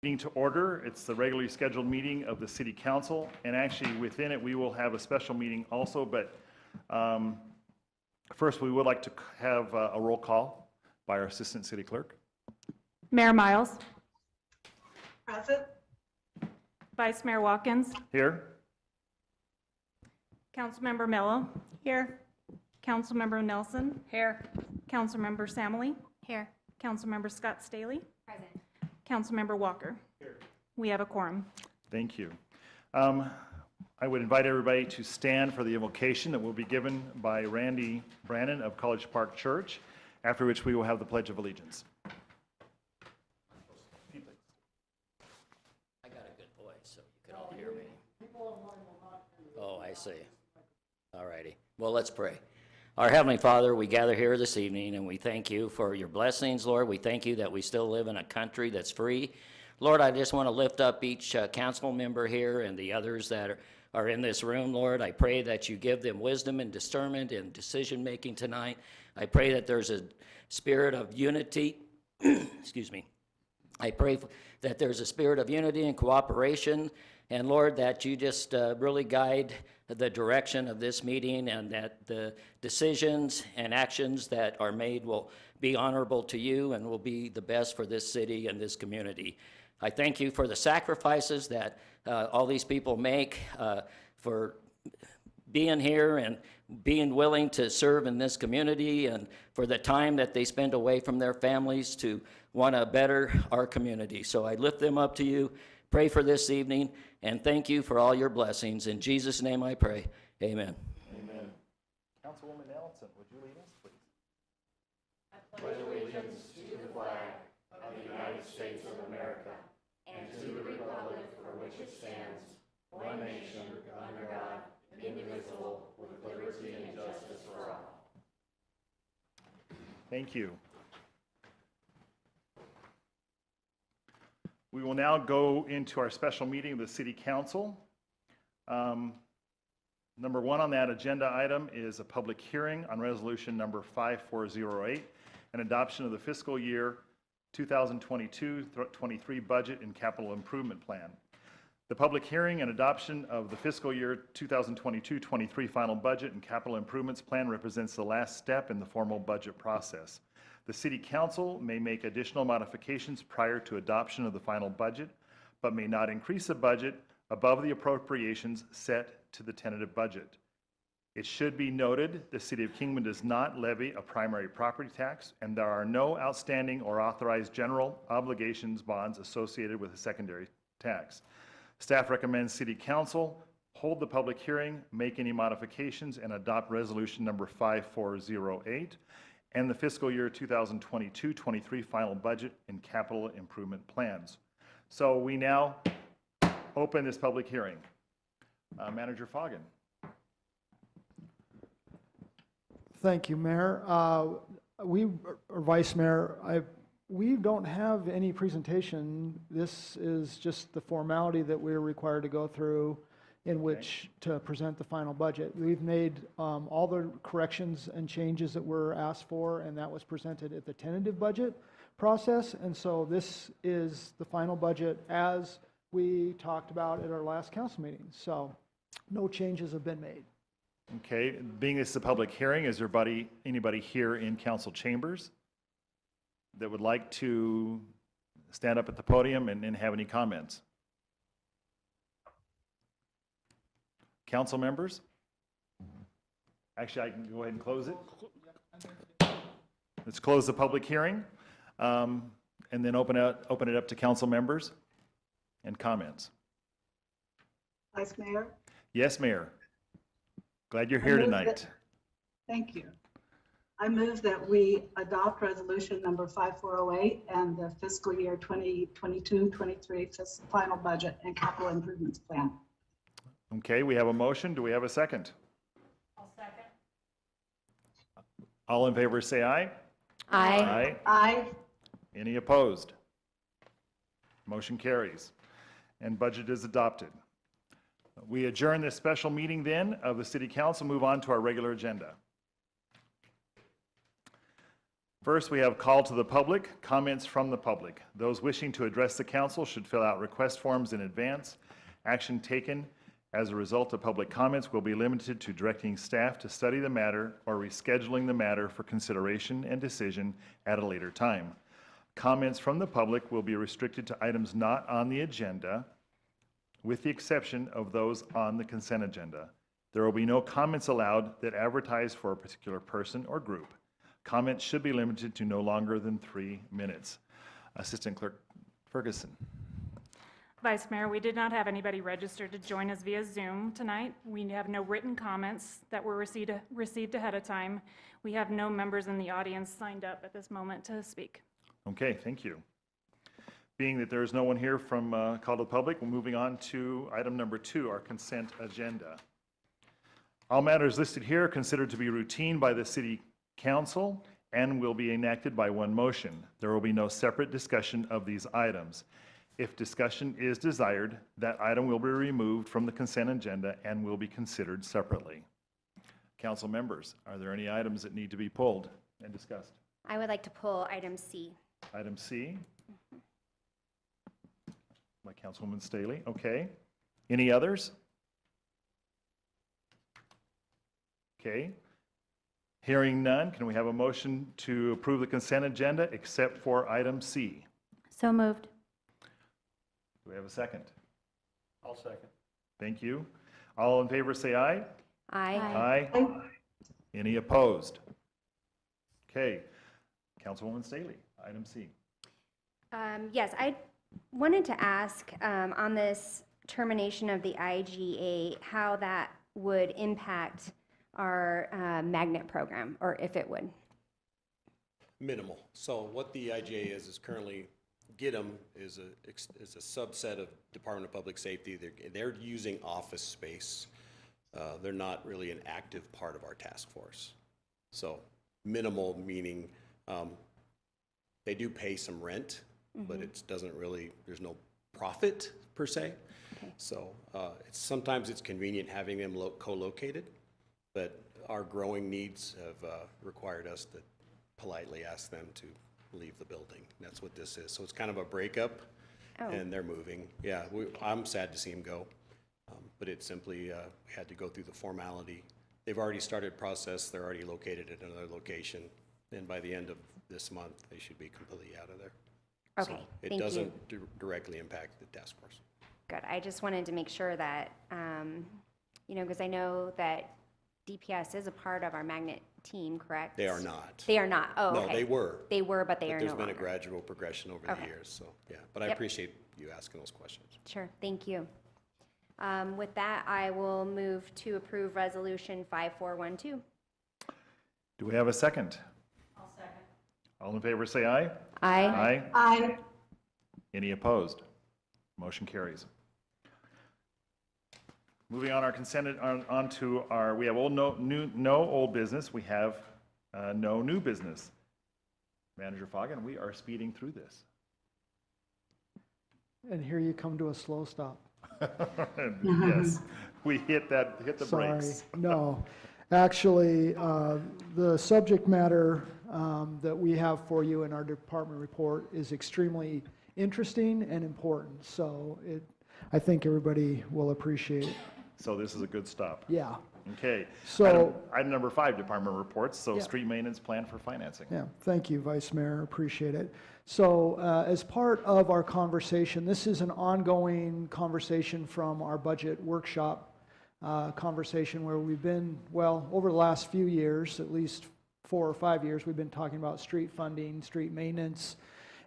Meeting to order. It's the regularly scheduled meeting of the City Council, and actually within it we will have a special meeting also, but first we would like to have a roll call by our Assistant City Clerk. Mayor Miles. Present. Vice Mayor Watkins. Here. Councilmember Mello. Here. Councilmember Nelson. Here. Councilmember Samley. Here. Councilmember Scott Staley. Present. Councilmember Walker. Here. We have a quorum. Thank you. I would invite everybody to stand for the invocation that will be given by Randy Brannon of College Park Church, after which we will have the Pledge of Allegiance. I got a good voice, so you can all hear me. Oh, I see. All righty. Well, let's pray. Our Heavenly Father, we gather here this evening, and we thank you for your blessings, Lord. We thank you that we still live in a country that's free. Lord, I just want to lift up each council member here and the others that are in this room, Lord. I pray that you give them wisdom and discernment in decision-making tonight. I pray that there's a spirit of unity. Excuse me. I pray that there's a spirit of unity and cooperation, and Lord, that you just really guide the direction of this meeting, and that the decisions and actions that are made will be honorable to you and will be the best for this city and this community. I thank you for the sacrifices that all these people make for being here and being willing to serve in this community, and for the time that they spend away from their families to want to better our community. So I lift them up to you, pray for this evening, and thank you for all your blessings. In Jesus' name I pray, amen. Amen. Councilwoman Nelson, would you lead us, please? I pledge allegiance to the flag of the United States of America and to the republic for which it stands, one nation, under God, indivisible, with liberty and justice for all. Thank you. We will now go into our special meeting of the City Council. Number one on that agenda item is a public hearing on resolution number 5408, an adoption of the fiscal year 2022-23 budget and capital improvement plan. The public hearing and adoption of the fiscal year 2022-23 final budget and capital improvements plan represents the last step in the formal budget process. The City Council may make additional modifications prior to adoption of the final budget, but may not increase the budget above the appropriations set to the tentative budget. It should be noted the City of Kingman does not levy a primary property tax, and there are no outstanding or authorized general obligations bonds associated with a secondary tax. Staff recommends City Council hold the public hearing, make any modifications, and adopt resolution number 5408 and the fiscal year 2022-23 final budget and capital improvement plans. So we now open this public hearing. Manager Foggin. Thank you, Mayor. Or Vice Mayor, we don't have any presentation. This is just the formality that we're required to go through in which to present the final budget. We've made all the corrections and changes that were asked for, and that was presented at the tentative budget process. And so this is the final budget as we talked about at our last council meeting. So no changes have been made. Okay, being this is a public hearing, is there anybody here in council chambers that would like to stand up at the podium and have any comments? Council members? Actually, I can go ahead and close it. Let's close the public hearing and then open it up to council members and comments. Vice Mayor? Yes, Mayor. Glad you're here tonight. Thank you. I move that we adopt resolution number 5408 and the fiscal year 2022-23 final budget and capital improvements plan. Okay, we have a motion. Do we have a second? I'll second. All in favor say aye. Aye. Aye. Aye. Any opposed? Motion carries and budget is adopted. We adjourn this special meeting then of the City Council, move on to our regular agenda. First, we have call to the public, comments from the public. Those wishing to address the council should fill out request forms in advance. Action taken as a result of public comments will be limited to directing staff to study the matter or rescheduling the matter for consideration and decision at a later time. Comments from the public will be restricted to items not on the agenda, with the exception of those on the consent agenda. There will be no comments allowed that advertise for a particular person or group. Comments should be limited to no longer than 3 minutes. Assistant Clerk Ferguson. Vice Mayor, we did not have anybody registered to join us via Zoom tonight. We have no written comments that were received ahead of time. We have no members in the audience signed up at this moment to speak. Okay, thank you. Being that there is no one here from Call to the Public, we're moving on to item number 2, our consent agenda. All matters listed here are considered to be routine by the City Council and will be enacted by one motion. There will be no separate discussion of these items. If discussion is desired, that item will be removed from the consent agenda and will be considered separately. Council members, are there any items that need to be pulled and discussed? I would like to pull item C. Item C. By Councilwoman Staley, okay. Any others? Okay. Hearing none, can we have a motion to approve the consent agenda except for item C? So moved. Do we have a second? I'll second. Thank you. All in favor say aye. Aye. Aye. Any opposed? Okay. Councilwoman Staley, item C. Yes, I wanted to ask on this termination of the IGA, how that would impact our magnet program, or if it would. Minimal. So what the IGA is currently, GITM is a subset of Department of Public Safety. They're using office space. They're not really an active part of our task force. So minimal meaning they do pay some rent, but it doesn't really, there's no profit per se. Okay. So sometimes it's convenient having them co-located, but our growing needs have required us to politely ask them to leave the building. That's what this is. So it's kind of a breakup, and they're moving. Yeah, I'm sad to see them go, but it's simply we had to go through the formality. They've already started process. They're already located at another location, and by the end of this month, they should be completely out of there. Okay, So it thank you. doesn't directly impact the task force. Good. I just wanted to make sure that, because I know that DPS is a part of our magnet team, correct? They are not. They are not. Oh, No, okay. they were. They were, but they But are no there's longer. been a gradual progression over the Okay. years, so, yeah. But I Yep. appreciate you asking those questions. Sure. Thank you. With that, I will move to approve Resolution 5412. Do we have a second? I'll second. All in favor say aye. Aye. Aye. Aye. Any opposed? Motion carries. Moving on our consent, on to our, we have no old business, we have no new business. Manager Foggen, we are speeding through this. And here you come to a slow stop. Yes, we hit the Sorry, brakes. no. Actually, the subject matter that we have for you in our department report is extremely interesting and important. So I think everybody will appreciate it. So this is a good stop. Yeah, Okay. So- Item number 5, department reports, so Yeah. street maintenance plan for financing. yeah. Thank you, Vice Mayor. Appreciate it. So as part of our conversation, this is an ongoing conversation from our budget workshop conversation where we've been, well, over the last few years, at least 4 or 5 years, we've been talking about street funding, street maintenance,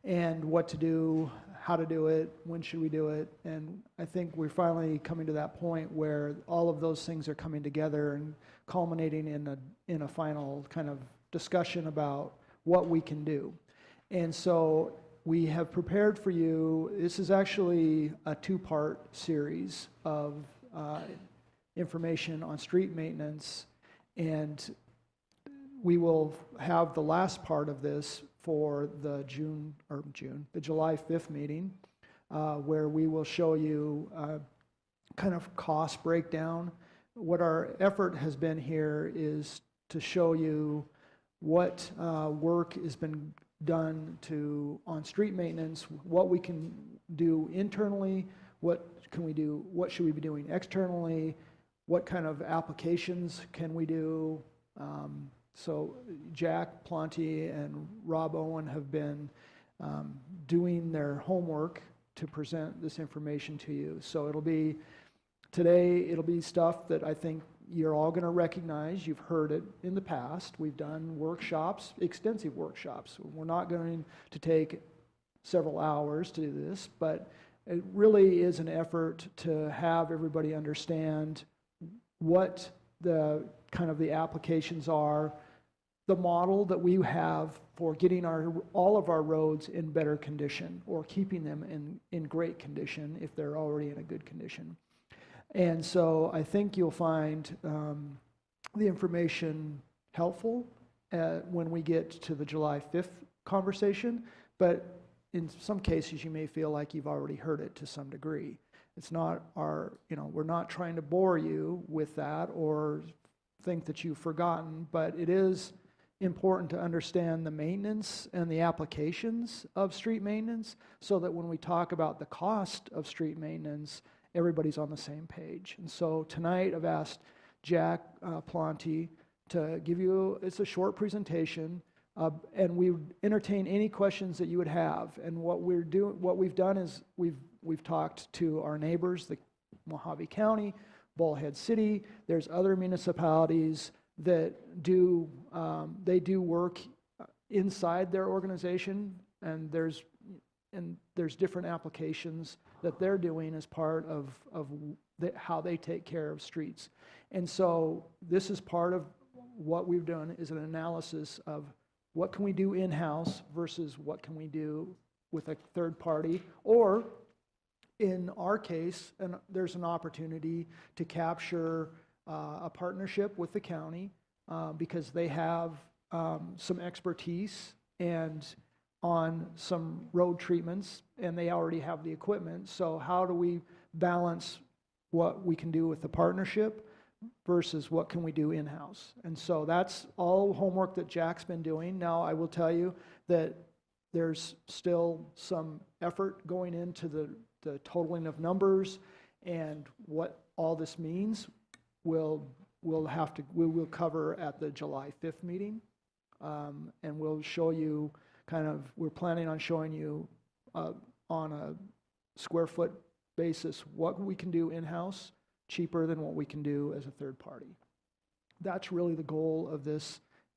and what to do, how to do it, when should we do it. And I think we're finally coming to that point where all of those things are coming together and culminating in a final kind of discussion about what we can do. And so we have prepared for you, this is actually a 2-part series of information on street maintenance, and we will have the last part of this for the the July 5th meeting, where we will show you kind of cost breakdown. What our effort has been here is to show you what work has been done on street maintenance, what we can do internally, what should we be doing externally, what kind of applications can we do. So Jack Planty and Rob Owen have been doing their homework to present this information to you. So today it'll be stuff that I think you're all going to recognize. You've heard it in the past. We've done workshops, extensive workshops. We're not going to take several hours to do this, but it really is an effort to have everybody understand what the kind of the applications are, the model that we have for getting all of our roads in better condition or keeping them in great condition if they're already in a good condition. And so I think you'll find the information helpful when we get to the July 5th conversation, but in some cases you may feel like you've already heard it to some degree. It's not we're not trying to bore you with that or think that you've forgotten, but it is important to understand the maintenance and the applications of street maintenance so that when we talk about the cost of street maintenance, everybody's on the same page. And so tonight I've asked Jack Planty to give you, it's a short presentation, and we entertain any questions that you would have. And what we've done is we've talked to our neighbors, the Mojave County, Bullhead City. There's other municipalities that they do work inside their organization, and there's different applications that they're doing as part of how they take care of streets. And so this is part of what we've done is an analysis of what can we do in-house versus what can we do with a third party, or in our case, and there's an opportunity to capture a partnership with the county because they have some expertise and on some road treatments, and they already have the equipment. So how do we balance what we can do with the partnership versus what can we do in-house? And so that's all homework that Jack's been doing. Now, I will tell you that there's still some effort going into the totaling of numbers, and what all this means we will cover at the July 5th meeting, and we'll show you we're planning on showing you on a square foot basis what we can do in-house cheaper than what we can do as a third party. That's really the goal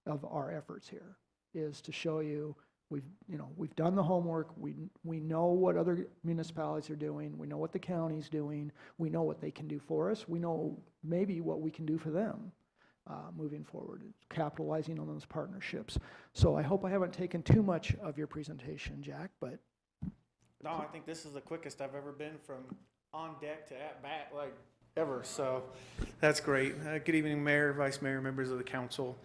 of our efforts here, is to show you we've done the homework. We know what other municipalities are doing. We know what the county's doing. We know what they can do for us. We know maybe what we can do for them moving forward, capitalizing on those partnerships. So I hope I haven't taken too much of your presentation, Jack, but. No, I think this is the quickest I've ever been from on deck to at bat, like ever. So that's great. Good evening, Mayor, Vice Mayor, members of the council.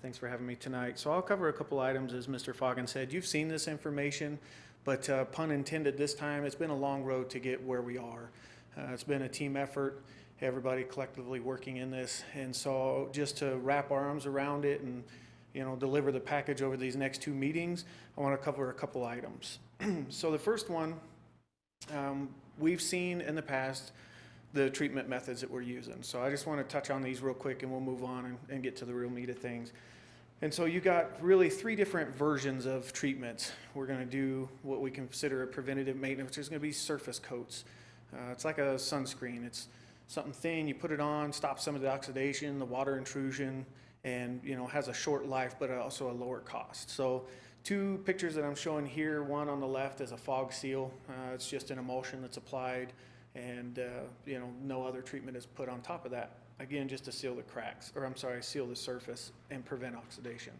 Thanks for having me tonight. So I'll cover a couple items, as Mr. Foggin said. You've seen this information, but pun intended this time, it's been a long road to get where we are. It's been a team effort, everybody collectively working in this. And so just to wrap our arms around it and deliver the package over these next two meetings, I want to cover a couple items. So the first one, we've seen in the past the treatment methods that we're using. So I just want to touch on these real quick and we'll move on and get to the real meat of things. And so you got really three different versions of treatments. We're going to do what we consider a preventative maintenance, which is going to be surface coats. It's like a sunscreen. It's something thin, you put it on, stops some of the oxidation, the water intrusion, and has a short life, but also a lower cost. So two pictures that I'm showing here, one on the left is a fog seal. It's just an emulsion that's applied, and no other treatment is put on top of that. Again, just to seal the cracks, seal the surface and prevent oxidation.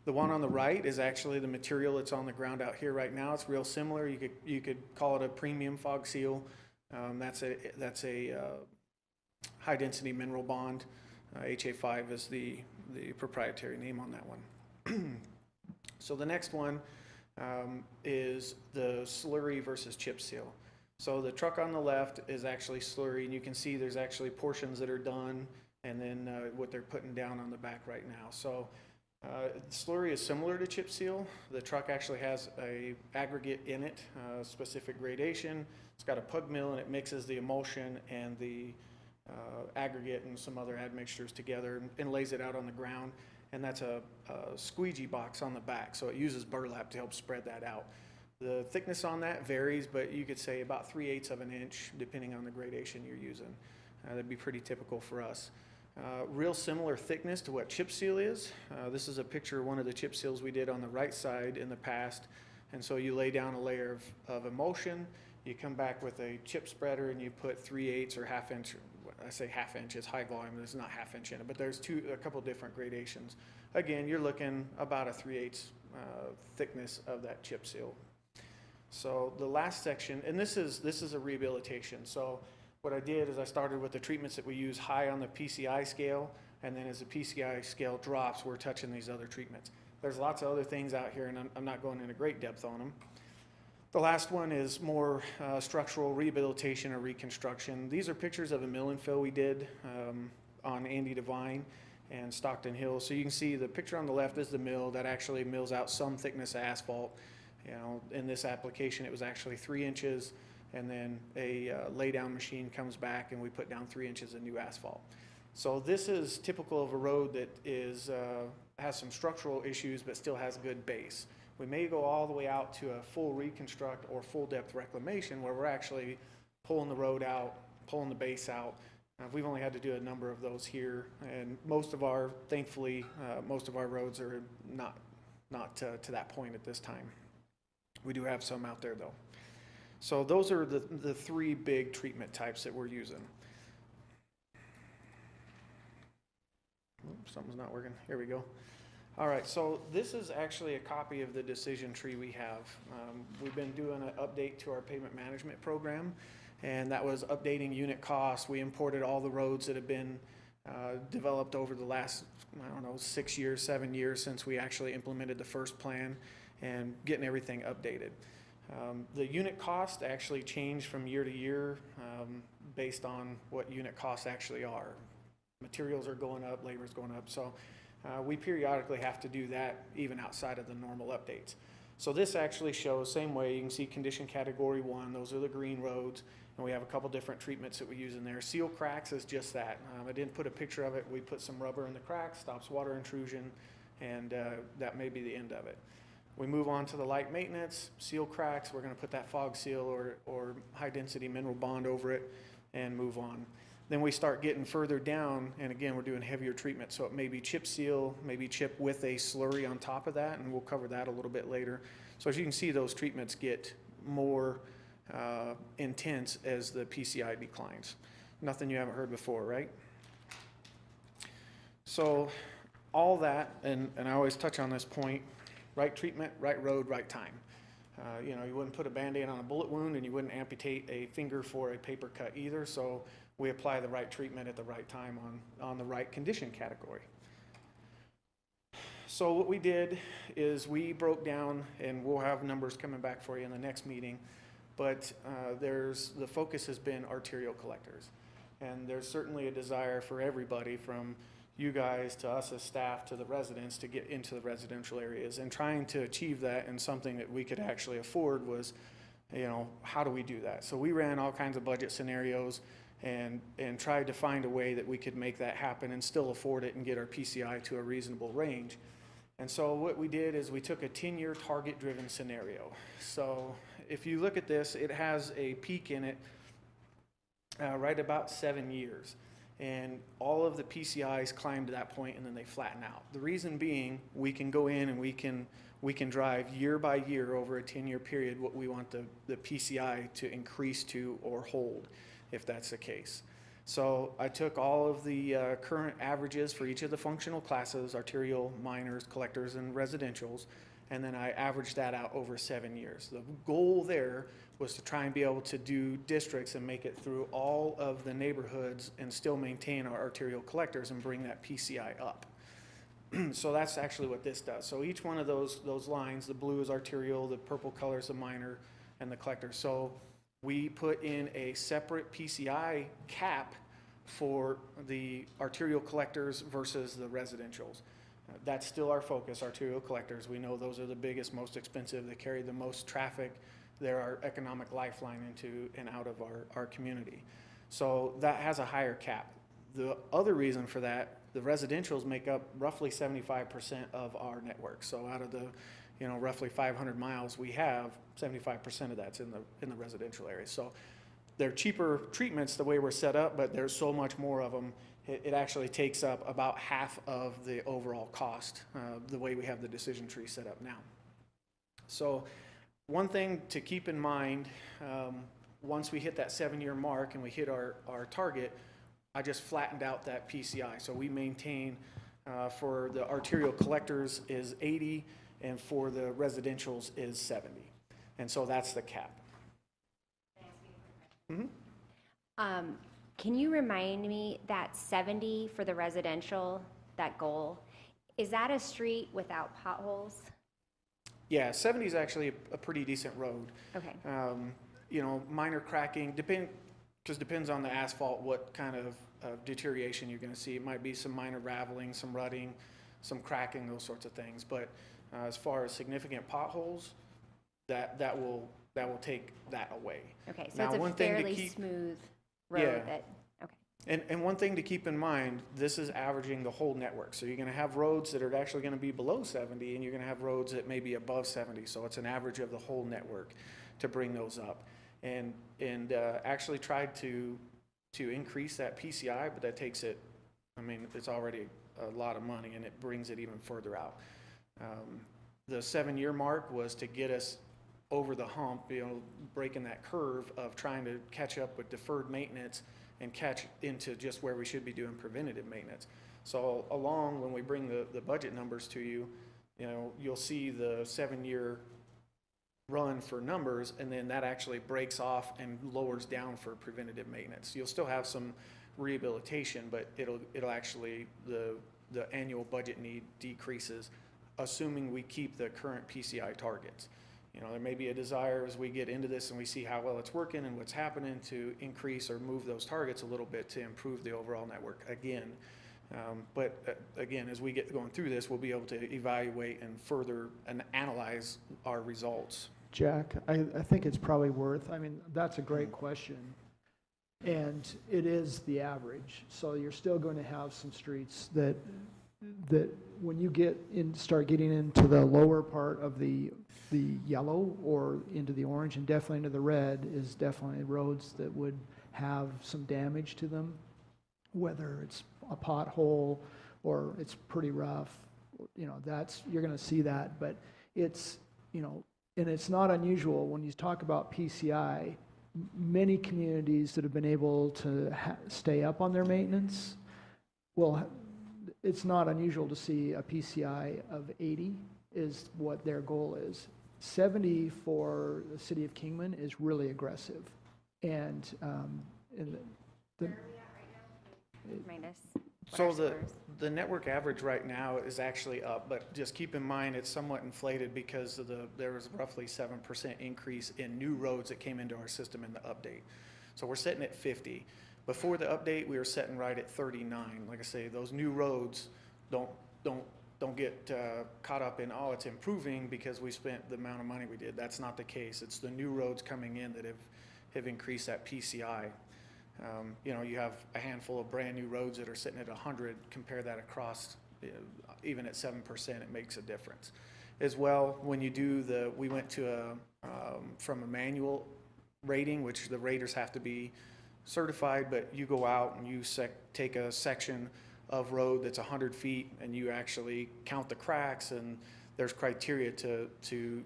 The one on the right is actually the material that's on the ground out here right now. It's real similar. You could call it a premium fog seal. That's a high density mineral bond. HA5 is the proprietary name on that one. So the next one is the slurry versus chip seal. So the truck on the left is actually slurry, and you can see there's actually portions that are done, and then what they're putting down on the back right now. So Slurry is similar to chip seal. The truck actually has a aggregate in it, specific gradation. It's got a pug mill and it mixes the emulsion and the aggregate and some other admixtures together and lays it out on the ground. And that's a squeegee box on the back, so it uses burlap to help spread that out. The thickness on that varies, but you could say about 3/8 of an inch, depending on the gradation you're using. That'd be pretty typical for us. Real similar thickness to what chip seal is. This is a picture of one of the chip seals we did on the right side in the past. And so you lay down a layer of emulsion, you come back with a chip spreader and you put 3/8 or half inch, I say half inch, it's high volume, there's not half inch in it, but there's a couple different gradations. Again, you're looking about a 3/8 thickness of that chip seal. So the last section, and this is a rehabilitation. So what I did is I started with the treatments that we use high on the PCI scale, and then as the PCI scale drops, we're touching these other treatments. There's lots of other things out here, and I'm not going into great depth on them. The last one is more structural rehabilitation or reconstruction. These are pictures of a mill and fill we did on Andy Devine and Stockton Hill. So you can see the picture on the left is the mill that actually mills out some thickness of asphalt. You know, in this application, it was actually 3 inches, and then a lay-down machine comes back and we put down 3 inches of new asphalt. So this is typical of a road that is has some structural issues but still has good base. We may go all the way out to a full reconstruct or full depth reclamation where we're actually pulling the road out, pulling the base out. We've only had to do a number of those here, and thankfully, most of our roads are not to that point at this time. We do have some out there though. So those are the 3 big treatment types that we're using. Oops, something's not working. Here we go. All right, so this is actually a copy of the decision tree we have. We've been doing an update to our pavement management program, and that was updating unit costs. We imported all the roads that have been developed over the last, 6 years, 7 years since we actually implemented the first plan, and getting everything updated. The unit cost actually changed from year to year based on what unit costs actually are. Materials are going up, labor is going up, so we periodically have to do that even outside of the normal updates. So this actually shows, same way, you can see condition category 1, those are the green roads, and we have a couple different treatments that we use in there. Seal cracks is just that. I didn't put a picture of it. We put some rubber in the cracks, stops water intrusion, and that may be the end of it. We move on to the light maintenance, seal cracks. We're going to put that fog seal or high density mineral bond over it and move on. Then we start getting further down, and again, we're doing heavier treatment. So it may be chip seal, maybe chip with a slurry on top of that, and we'll cover that a little bit later. So as you can see, those treatments get more intense as the PCI declines. Nothing you haven't heard before, right? So all that, and I always touch on this point, right treatment, right road, right time. You wouldn't put a Band-Aid on a bullet wound, and you wouldn't amputate a finger for a paper cut either. So we apply the right treatment at the right time on the right condition category. So what we did is we broke down, and we'll have numbers coming back for you in the next meeting, but the focus has been arterial collectors. And there's certainly a desire for everybody, from you guys to us as staff to the residents, to get into the residential areas. And trying to achieve that and something that we could actually afford was, how do we do that? So we ran all kinds of budget scenarios and tried to find a way that we could make that happen and still afford it and get our PCI to a reasonable range. And so what we did is we took a 10-year target-driven scenario. So if you look at this, it has a peak in it right about 7 years. And all of the PCIs climb to that point, and then they flatten out. The reason being, we can go in and we can drive year by year over a 10-year period what we want the PCI to increase to or hold, if that's the case. So I took all of the current averages for each of the functional classes, arterial, minors, collectors, and residentials, and then I averaged that out over 7 years. The goal there was to try and be able to do districts and make it through all of the neighborhoods and still maintain our arterial collectors and bring that PCI up. So that's actually what this does. So each one of those lines, the blue is arterial, the purple color is the minor, and the collector. So we put in a separate PCI cap for the arterial collectors versus the residentials. That's still our focus, arterial collectors. We know those are the biggest, most expensive, they carry the most traffic. They're our economic lifeline into and out of our community. So that has a higher cap. The other reason for that, the residentials make up roughly 75% of our network. So out of the, roughly 500 miles we have, 75% of that's in the residential area. So they're cheaper treatments the way we're set up, but there's so much more of them. It actually takes up about half of the overall cost, the way we have the decision tree set up now. So one thing to keep in mind, once we hit that 7-year mark and we hit our target, I just flattened out that PCI. So we maintain for the arterial collectors is 80 and for the residentials is 70. And so that's the cap. Can you remind me that 70 for the residential, that goal, is that a street without potholes? Yeah, 70 is actually a pretty decent road. Okay. Minor cracking, depends on the asphalt, what kind of deterioration you're going to see. It might be some minor raveling, some rutting, some cracking, those sorts of things. But as far as significant potholes, that will take that away. Okay, so Now, it's one a thing to fairly keep- smooth road Yeah. that, okay. And one thing to keep in mind, this is averaging the whole network. So you're going to have roads that are actually going to be below 70, and you're going to have roads that may be above 70. So it's an average of the whole network to bring those up. And actually tried to increase that PCI, but that takes it, it's already a lot of money, and it brings it even further out. The 7-year mark was to get us over the hump, breaking that curve of trying to catch up with deferred maintenance and catch into just where we should be doing preventative maintenance. So along, when we bring the budget numbers to you, you'll see the 7-year run for numbers, and then that actually breaks off and lowers down for preventative maintenance. You'll still have some rehabilitation, but it'll actually, the annual budget need decreases, assuming we keep the current PCI targets. There may be a desire as we get into this and we see how well it's working and what's happening to increase or move those targets a little bit to improve the overall network again. But again, as we get going through this, we'll be able to evaluate and further analyze our results. Jack, I think it's probably worth, that's a great question. And it is the average. So you're still going to have some streets that when you start getting into the lower part of the yellow or into the orange and definitely into the red is definitely roads that would have some damage to them, whether it's a pothole or it's pretty rough, you're going to see that. But it's, and it's not unusual when you talk about PCI, many communities that have been able to stay up on their maintenance, well, it's not unusual to see a PCI of 80 is what their goal is. 70 for the city of Kingman is really aggressive. And Minus. So the network average right now is actually up, but just keep in mind it's somewhat inflated because there was roughly 7% increase in new roads that came into our system in the update. So we're sitting at 50. Before the update, we were sitting right at 39. Like I say, those new roads don't get caught up in, it's improving because we spent the amount of money we did. That's not the case. It's the new roads coming in that have increased that PCI. You have a handful of brand new roads that are sitting at 100. Compare that across, even at 7%, it makes a difference. As well, when you do we went to from a manual rating, which the raters have to be certified, but you go out and you take a section of road that's 100 feet and you actually count the cracks, and there's criteria to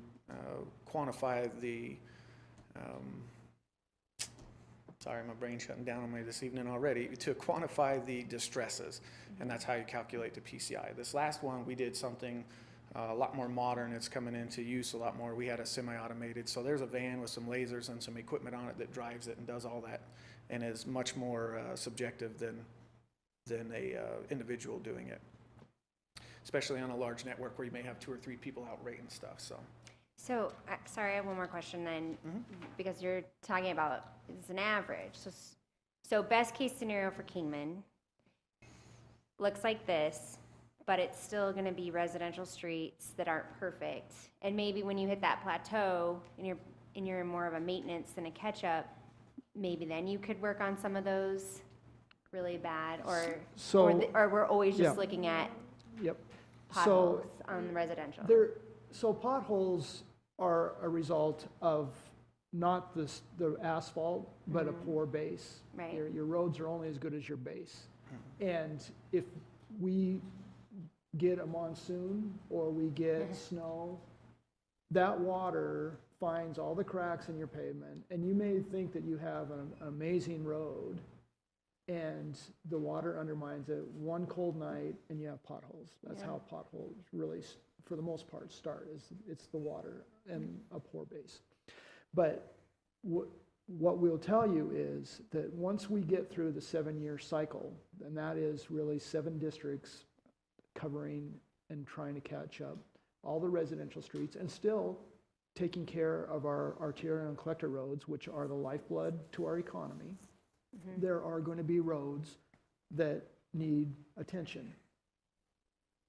quantify the sorry, my brain's shutting down on me this evening already, to quantify the distresses, and that's how you calculate the PCI. This last one, we did something a lot more modern. It's coming into use a lot more. We had a semi-automated, so there's a van with some lasers and some equipment on it that drives it and does all that, and is much more subjective than a individual doing it, especially on a large network where you may have 2 or 3 people out rating stuff. So, sorry, I have one more question then, because you're talking about it's an average. So best case scenario for Kingman looks like this. but it's still gonna be residential streets that aren't perfect. And maybe when you hit that plateau and you're in more of a maintenance than a catch-up, maybe then you could work on some of those really bad, or we're always just yeah. looking at Yep. potholes on residential. So potholes are a result of not the asphalt, but a poor base. Right. Your roads are only as good as your base. And if we get a monsoon or we get snow, that water finds all the cracks in your pavement, and you may think that you have an amazing road, and the water undermines it one cold night and you have potholes. That's how potholes really, for the most part, start, is it's the water and a poor base. But what we'll tell you is that once we get through the 7-year cycle, and that is really 7 districts covering and trying to catch up all the residential streets and still taking care of our arterial and collector roads, which are the lifeblood to our economy, there are going to be roads that need attention.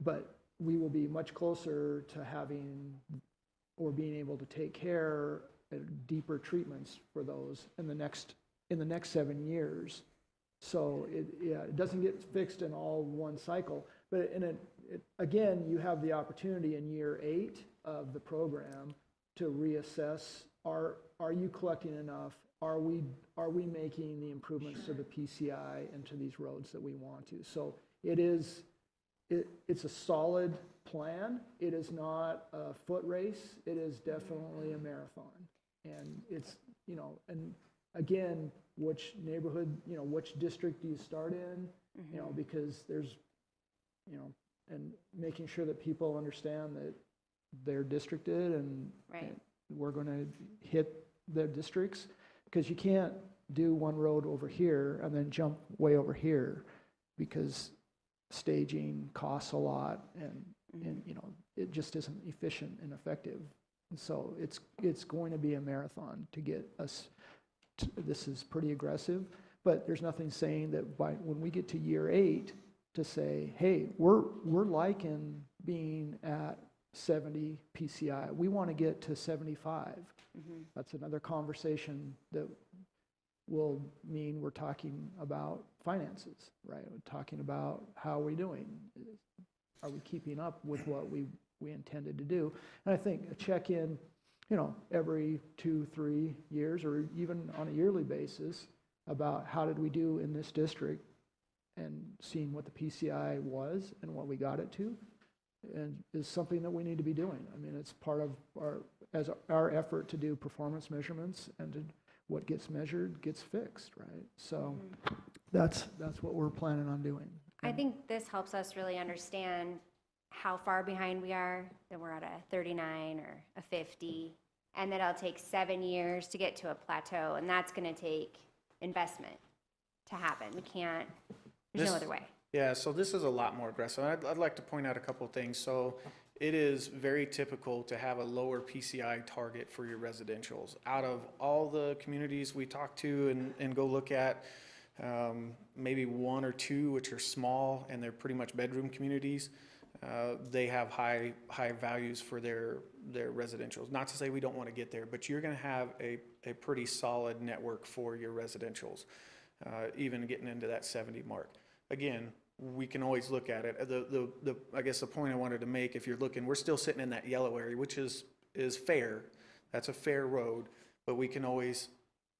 But we will be much closer to having or being able to take care of deeper treatments for those in the next 7 years. So it doesn't get fixed in all one cycle, but again, you have the opportunity in year 8 of the program to reassess, are you collecting enough? Are we making the improvements to the PCI and to these roads that we want to? So it's a solid plan. It is not a foot race. It is definitely a marathon. And it's, and again, which neighborhood, which district do you start in? Because there's, and making sure that people understand that they're districted and we're going to hit their districts, because you can't do one road over here and then jump way over here, because staging costs a lot and it just isn't efficient and effective. And so it's going to be a marathon to get us this is pretty aggressive, but there's nothing saying that when we get to year 8 to say, hey, we're liking being at 70 PCI. We want to get to 75. That's another conversation that will mean we're talking about finances, right? We're talking about how are we doing? Are we keeping up with what we intended to do? And I think a check-in, every 2-3 years or even on a yearly basis about how did we do in this district and seeing what the PCI was and what we got it to, and is something that we need to be doing. I mean, it's part of our effort to do performance measurements, and what gets measured gets fixed, right? So that's what we're planning on doing. I think this helps us really understand how far behind we are, that we're at a 39 or a 50, and that it'll take 7 years to get to a plateau, and that's going to take investment to happen. There's no other way. Yeah, so this is a lot more aggressive. I'd like to point out a couple of things. So it is very typical to have a lower PCI target for your residentials. Out of all the communities we talk to and go look at, maybe 1 or 2 which are small and they're pretty much bedroom communities, they have high values for their residentials. Not to say we don't want to get there, but you're going to have a pretty solid network for your residentials, even getting into that 70 mark. Again, we can always look at it. I guess the point I wanted to make, if you're looking, we're still sitting in that yellow area, which is fair. That's a fair road, but we can always,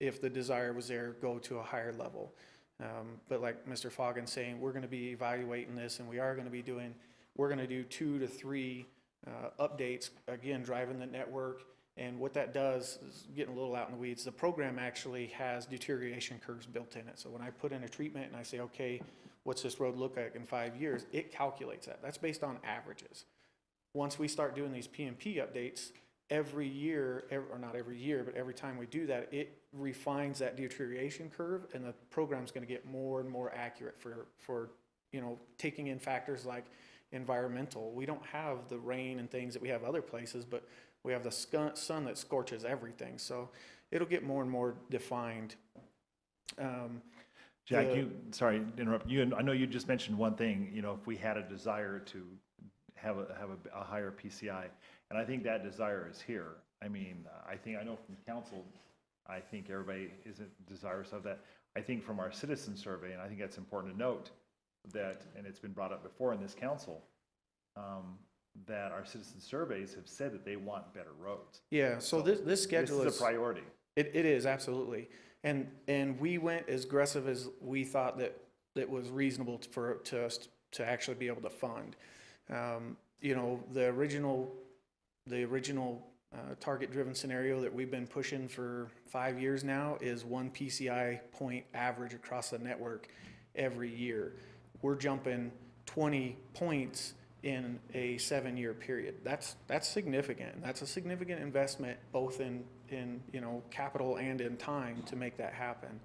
if the desire was there, go to a higher level. But like Mr. Foggin's saying, we're going to be evaluating this, and we're going to do 2 to 3 updates, again, driving the network. And what that does is, getting a little out in the weeds, the program actually has deterioration curves built in it. So when I put in a treatment and I say, okay, what's this road look like in 5 years, it calculates that. That's based on averages. Once we start doing these PMP updates, every year, or not every year, but every time we do that, it refines that deterioration curve, and the program's going to get more and more accurate for taking in factors like environmental. We don't have the rain and things that we have other places, but we have the sun that scorches everything. So it'll get more and more defined. Jack, sorry to interrupt you, and I know you just mentioned one thing, you know, if we had a desire to have a higher PCI, and I think that desire is here. I mean, I know from council, I think everybody isn't desirous of that. I think from our citizen survey, and I think that's important to note, that, and it's been brought up before in this council, that our citizen surveys have said that they want better roads. Yeah, so this schedule This is a priority. It is, absolutely. And we went as aggressive as we thought that was reasonable to us to actually be able to fund. You know, the original target-driven scenario that we've been pushing for 5 years now is 1 PCI point average across the network every year. We're jumping 20 points in a 7-year period. That's significant. That's a significant investment both in you know, capital and in time to make that happen.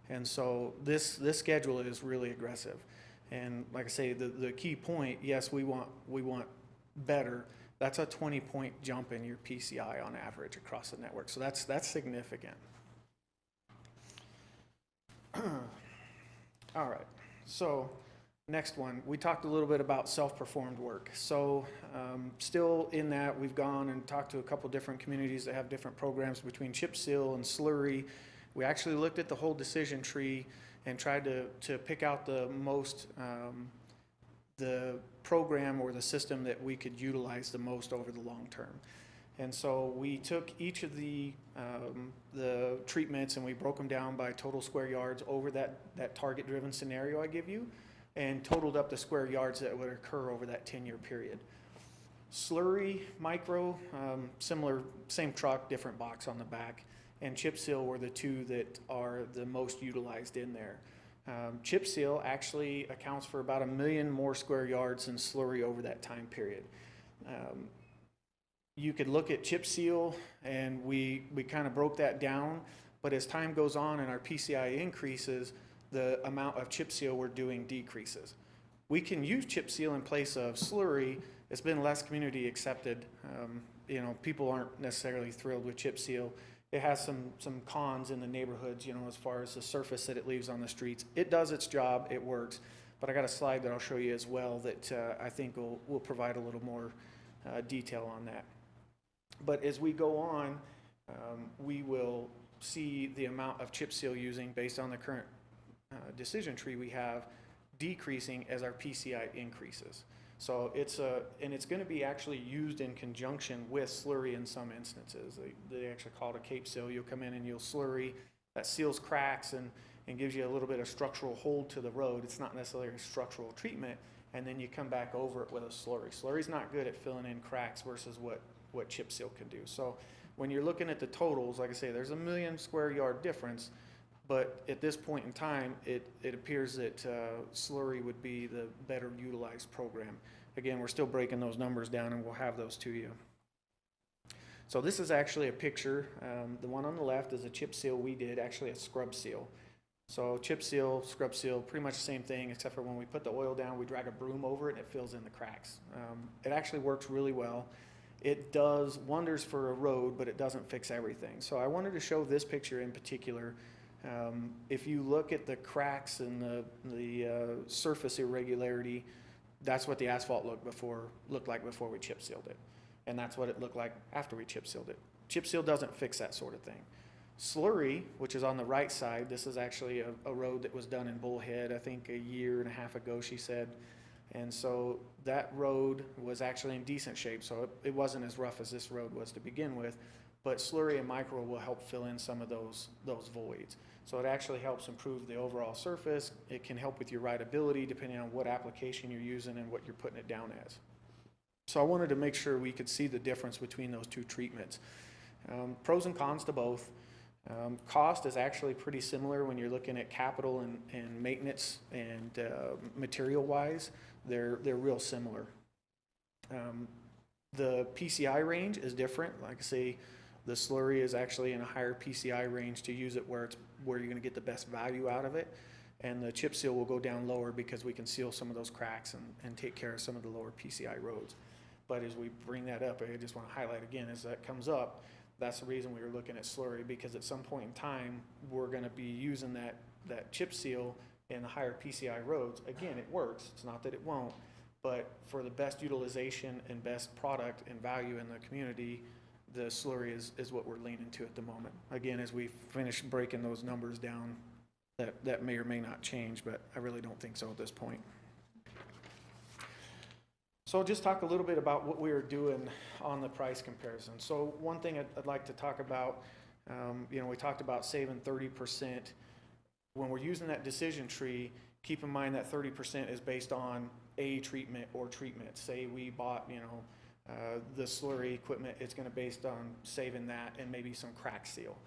And so this schedule is really aggressive. And like I say, the key point, yes, we want better. That's a 20-point jump in your PCI on average across the network. So that's significant. All right. So next one, we talked a little bit about self-performed work. So still in that, we've gone and talked to a couple different communities that have different programs between chip seal and slurry. We actually looked at the whole decision tree and tried to pick out the most, the program or the system that we could utilize the most over the long term. And so we took each of the treatments and we broke them down by total square yards over that target-driven scenario I give you, and totaled up the square yards that would occur over that 10-year period. Slurry, micro, similar, same truck, different box on the back, and chip seal were the two that are the most utilized in there. Chip seal actually accounts for about 1 million more square yards than slurry over that time period. You could look at chip seal, and we kind of broke that down, but as time goes on and our PCI increases, the amount of chip seal we're doing decreases. We can use chip seal in place of slurry. It's been less community accepted. You know, people aren't necessarily thrilled with chip seal. It has some cons in the neighborhoods, you know, as far as the surface that it leaves on the streets. It does its job, it works, but I got a slide that I'll show you as well that I think will provide a little more detail on that. But as we go on, we will see the amount of chip seal using based on the current decision tree we have decreasing as our PCI increases. So it's going to be actually used in conjunction with slurry in some instances. They actually call it a cape seal. You'll come in and you'll slurry, that seals cracks and gives you a little bit of structural hold to the road. It's not necessarily a structural treatment, and then you come back over it with a slurry. Slurry's not good at filling in cracks versus what chip seal can do. So when you're looking at the totals, like I say, there's 1 million square yard difference, but at this point in time, it appears that slurry would be the better utilized program. Again, we're still breaking those numbers down, and we'll have those to you. So this is actually a picture. The one on the left is a chip seal we did, actually a scrub seal. So chip seal, scrub seal, pretty much the same thing, except for when we put the oil down, we drag a broom over it and it fills in the cracks. It actually works really well. It does wonders for a road, but it doesn't fix everything. So I wanted to show this picture in particular. If you look at the cracks and the surface irregularity, that's what the asphalt looked like before we chip sealed it. And that's what it looked like after we chip sealed it. Chip seal doesn't fix that sort of thing. Slurry, which is on the right side, this is actually a road that was done in Bullhead, I think 1.5 years ago, she said. And so that road was actually in decent shape, so it wasn't as rough as this road was to begin with, but slurry and micro will help fill in some of those voids. So it actually helps improve the overall surface. It can help with your rideability depending on what application you're using and what you're putting it down as. So I wanted to make sure we could see the difference between those two treatments. Pros and cons to both. Cost is actually pretty similar when you're looking at capital and maintenance and material wise. They're real similar. The PCI range is different. Like I say, the slurry is actually in a higher PCI range to use it where you're going to get the best value out of it. And the chip seal will go down lower because we can seal some of those cracks and take care of some of the lower PCI roads. But as we bring that up, I just want to highlight again, as that comes up, that's the reason we were looking at slurry, because at some point in time, we're going to be using that chip seal and the higher PCI roads, again, it works. It's not that it won't, but for the best utilization and best product and value in the community, the slurry is what we're leaning to at the moment. Again, as we finish breaking those numbers down, that may or may not change, but I really don't think so at this point. So I'll just talk a little bit about what we are doing on the price comparison. So one thing I'd like to talk about, we talked about saving 30%. When we're using that decision tree, keep in mind that 30% is based on a treatment or treatment. Say we bought, the slurry equipment, it's gonna based on saving that and maybe some crack seal,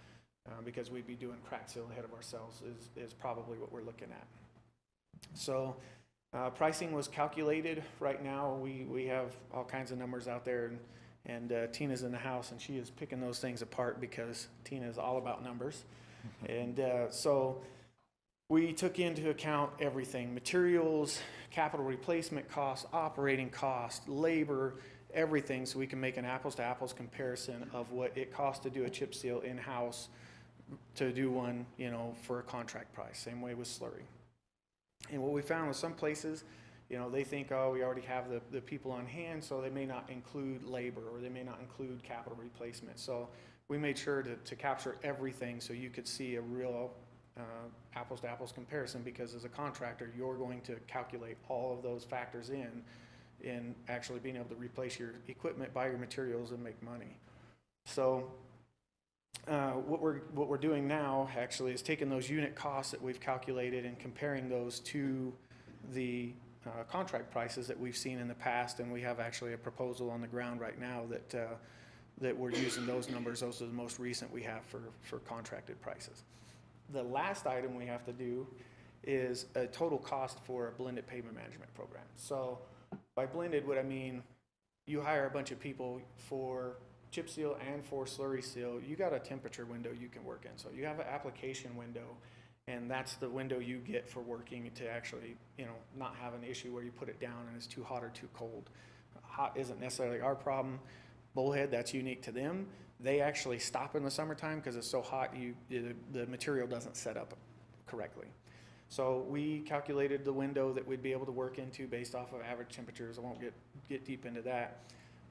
because we'd be doing crack seal ahead of ourselves is probably what we're looking at. So pricing was calculated. Right now, we have all kinds of numbers out there, and Tina's in the house, and she is picking those things apart because Tina is all about numbers. And so we took into account everything: materials, capital replacement costs, operating costs, labor, everything, so we can make an apples-to-apples comparison of what it costs to do a chip seal in-house to do one, for a contract price. Same way with slurry. And what we found was some places, they think, oh, we already have the people on hand, so they may not include labor or they may not include capital replacement. So we made sure to capture everything so you could see a real apples-to-apples comparison, because as a contractor, you're going to calculate all of those factors in actually being able to replace your equipment, buy your materials, and make money. So what we're doing now actually is taking those unit costs that we've calculated and comparing those to the contract prices that we've seen in the past, and we have actually a proposal on the ground right now that we're using those numbers. Those are the most recent we have for contracted prices. The last item we have to do is a total cost for a blended pavement management program. So by blended, what I mean, you hire a bunch of people for chip seal and for slurry seal. You got a temperature window you can work in. So you have an application window, and that's the window you get for working to actually, not have an issue where you put it down and it's too hot or too cold. Hot isn't necessarily our problem. Bullhead, that's unique to them. They actually stop in the summertime because it's so hot, the material doesn't set up correctly. So we calculated the window that we'd be able to work into based off of average temperatures. I won't get deep into that.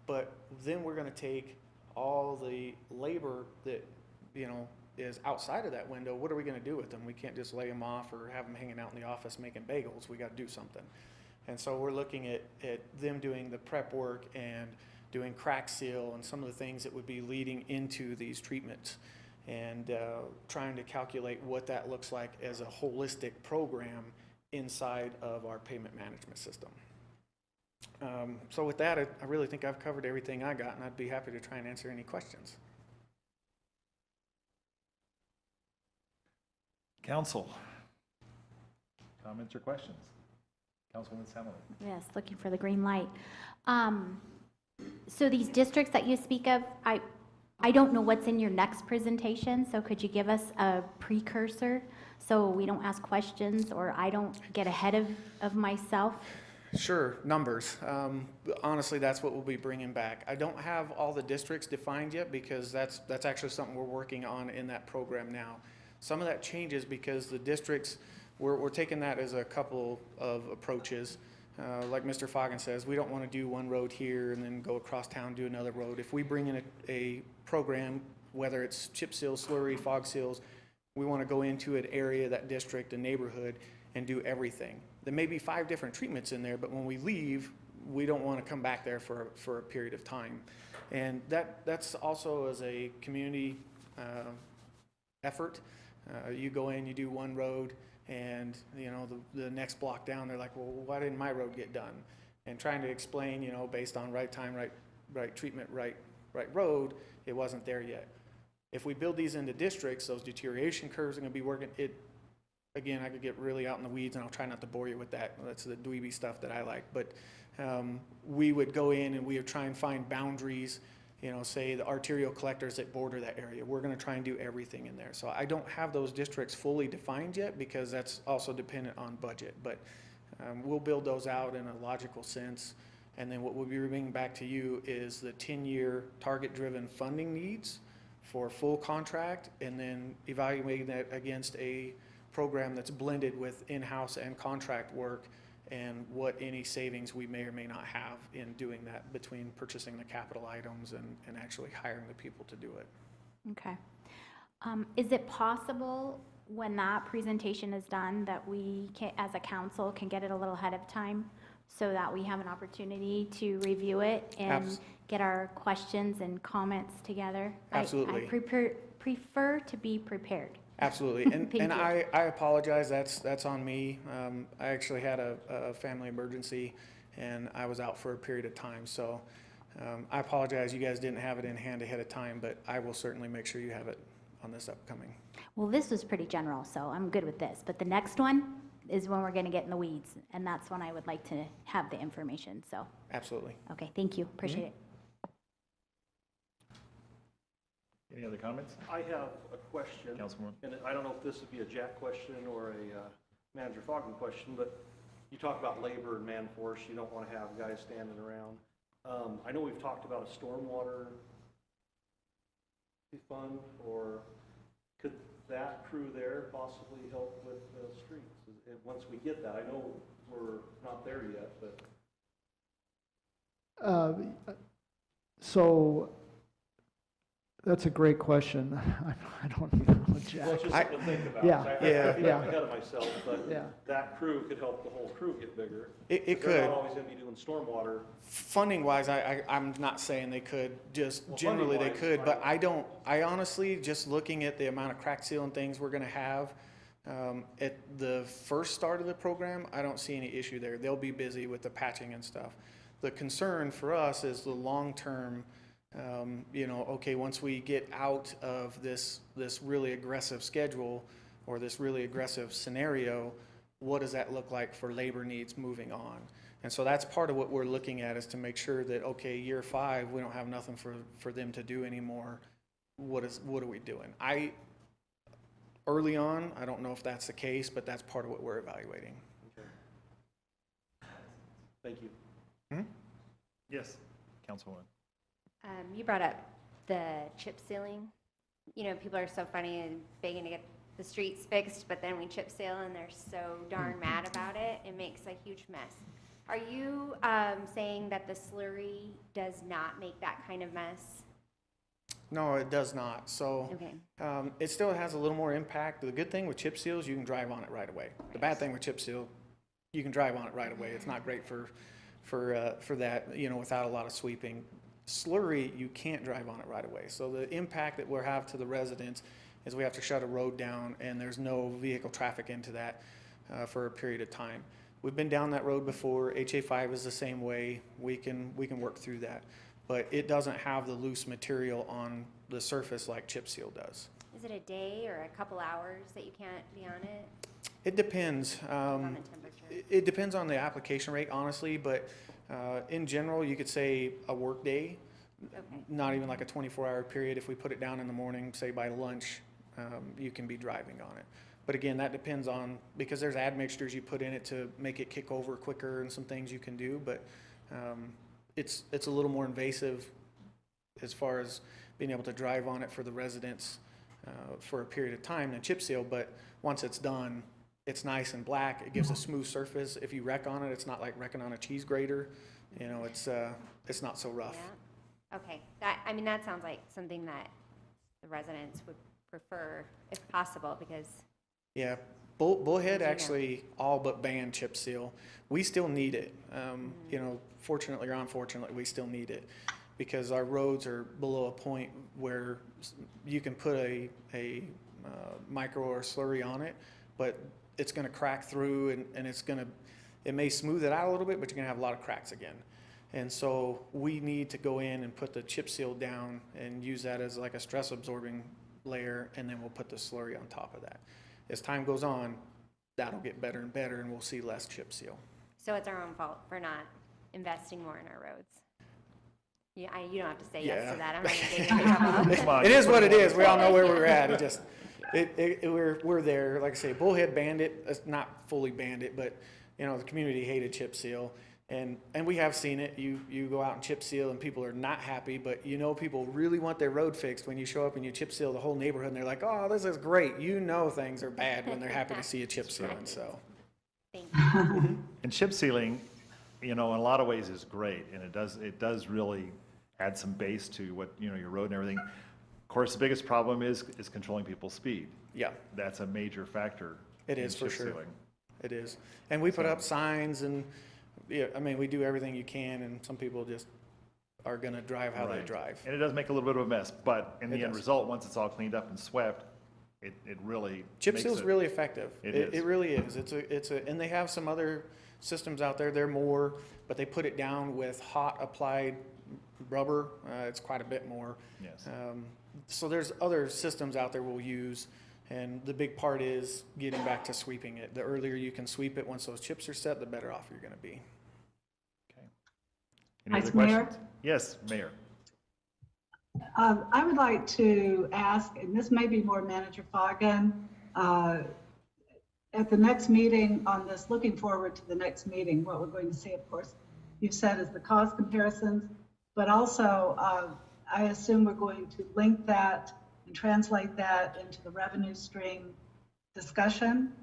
But then we're gonna take all the labor that, is outside of that window. What are we gonna do with them? We can't just lay them off or have them hanging out in the office making bagels. We gotta do something. And so we're looking at them doing the prep work and doing crack seal and some of the things that would be leading into these treatments, and trying to calculate what that looks like as a holistic program inside of our payment management system. So with that, I really think I've covered everything I got, and I'd be happy to try and answer any questions. Council, comments or questions? Councilwoman Samole. Yes, looking for the green light. So these districts that you speak of, I don't know what's in your next presentation, so could you give us a precursor so we don't ask questions or I don't get ahead of myself? Sure, numbers. Honestly, that's what we'll be bringing back. I don't have all the districts defined yet because that's actually something we're working on in that program now. Some of that changes because the districts, we're taking that as a couple of approaches. Like Mr. Foggin says, we don't want to do one road here and then go across town, do another road. If we bring in a program, whether it's chip seals, slurry, fog seals, we want to go into an area, that district, a neighborhood, and do everything. There may be 5 different treatments in there, but when we leave, we don't want to come back there for a period of time. And that's also as a community effort. You go in, you do one road, and the next block down, they're like, well, why didn't my road get done? And trying to explain, based on right time, right treatment, right road, it wasn't there yet. If we build these into districts, those deterioration curves are going to be working. Again, I could get really out in the weeds, and I'll try not to bore you with that. That's the dweeby stuff that I like. But we would go in and we would try and find boundaries. Say the arterial collectors that border that area. We're going to try and do everything in there. So I don't have those districts fully defined yet because that's also dependent on budget. But we'll build those out in a logical sense. And then what we'll be bringing back to you is the 10-year target-driven funding needs for full contract, and then evaluating that against a program that's blended with in-house and contract work, and what any savings we may or may not have in doing that between purchasing the capital items and actually hiring the people to do it. Okay. Is it possible when that presentation is done that we can, as a council, can get it a little ahead of time so that we have an opportunity to review it and get our questions and comments together? Absolutely. I prefer to be prepared. Absolutely, and Thank you. I apologize, that's on me. I actually had a family emergency, and I was out for a period of time, so I apologize you guys didn't have it in hand ahead of time, but I will certainly make sure you have it on this upcoming. Well, this was pretty general, so I'm good with this. But the next one is when we're going to get in the weeds, and that's when I would like to have the information, so. Absolutely. Okay, thank you, appreciate it. Any other comments? I have a question. Councilman? And I don't know if this would be a Jack question or a Manager Fogden question, but you talk about labor and man force. You don't want to have guys standing around. I know we've talked about a stormwater fund, or could that crew there possibly help with the streets? And once we get that, I know we're not there yet, but. So that's a great question. I don't know, Jack. Well, it's just something to think about. Yeah, I yeah, feel yeah. I'm ahead of myself, but Yeah. that crew could help the whole crew get bigger. It They're could. not always going to be doing stormwater. Funding-wise, I'm not saying they could, just Well, generally they funding-wise, could, but right. I honestly, just looking at the amount of crack seal and things we're gonna have, at the first start of the program, I don't see any issue there. They'll be busy with the patching and stuff. The concern for us is the long-term, okay, once we get out of this really aggressive schedule or this really aggressive scenario, what does that look like for labor needs moving on? And so that's part of what we're looking at, is to make sure that, okay, year 5, we don't have nothing for them to do anymore. What are we doing? Early on, I don't know if that's the case, but that's part of what we're evaluating. Okay. Thank you. Yes, Councilwoman. You brought up the chip sealing. You know, people are so funny and begging to get the streets fixed, but then we chip seal and they're so darn mad about it. It makes a huge mess. Are you saying that the slurry does not make that kind of mess? No, it does not. So Okay. it still has a little more impact. The good thing with chip seals, you can drive on it right away. The bad thing with chip seal, you can drive on it right away. It's not great for that, without a lot of sweeping. Slurry, you can't drive on it right away. So the impact that we'll have to the residents is we have to shut a road down, and there's no vehicle traffic into that for a period of time. We've been down that road before. HA5 is the same way. We can work through that, but it doesn't have the loose material on the surface like chip seal does. Is it a day or a couple hours that you can't be on it? It depends. On the temperature? It depends on the application rate, honestly, but in general, you could say a work day, Okay. not even like a 24-hour period. If we put it down in the morning, say by lunch, you can be driving on it. But again, that depends on, because there's admixtures you put in it to make it kick over quicker and some things you can do, but it's a little more invasive as far as being able to drive on it for the residents for a period of time than chip seal. But once it's done, it's nice and black. It gives a smooth surface. If you wreck on it, it's not like wrecking on a cheese grater. It's not so rough. Yeah. Okay. That sounds like something that the residents would prefer if possible, because Yeah, Bullhead As you know. actually all but banned chip seal. We still need it. Fortunately or unfortunately, we still need it because our roads are below a point where you can put a micro or slurry on it, but it's going to crack through and it may smooth it out a little bit, but you're going to have a lot of cracks again. And so we need to go in and put the chip seal down and use that as like a stress absorbing layer, and then we'll put the slurry on top of that. As time goes on, that'll get better and better, and we'll see less chip seal. so it's our own fault for not investing more in our roads. Yeah, you don't have to say Yeah. yes to that. I'm not gonna get you in trouble. Come on. It is what it is. We all know where we're at. We're there. Like I say, Bullhead banned it. It's not fully banned it, but the community hated chip seal, And we have seen it. You go out and chip seal and people are not happy, but you know people really want their road fixed when you show up and you chip seal the whole neighborhood and they're like, oh, this is great. You know things are bad when they're happy to see you chip seal, and so. Thank you. And chip sealing, in a lot of ways is great, and it does really add some base to what, your road and everything. Of course, the biggest problem is controlling people's speed. Yeah, That's a major factor. it in is for chip sure. sealing. It is. And we put up signs and, yeah, I mean, we do everything you can, and some people just are gonna drive how they Right. drive. And it does make a little bit of a mess, but in It the end does. result, once it's all cleaned up and swept, it really Chip makes seal's it- really effective. It It is. really is. And they have some other systems out there. They're more, but they put it down with hot applied rubber. It's quite a bit more. Yes. So there's other systems out there we'll use, and the big part is getting back to sweeping it. The earlier you can sweep it, once those chips are set, the better off you're gonna be. Any other Vice Mayor? questions? Yes, Mayor. I would like to ask, and this may be more Manager Foggen, at the next meeting on this, looking forward to the next meeting, what we're going to see, of course, you've said is the cost comparisons, but also I assume we're going to link that and translate that into the revenue stream discussion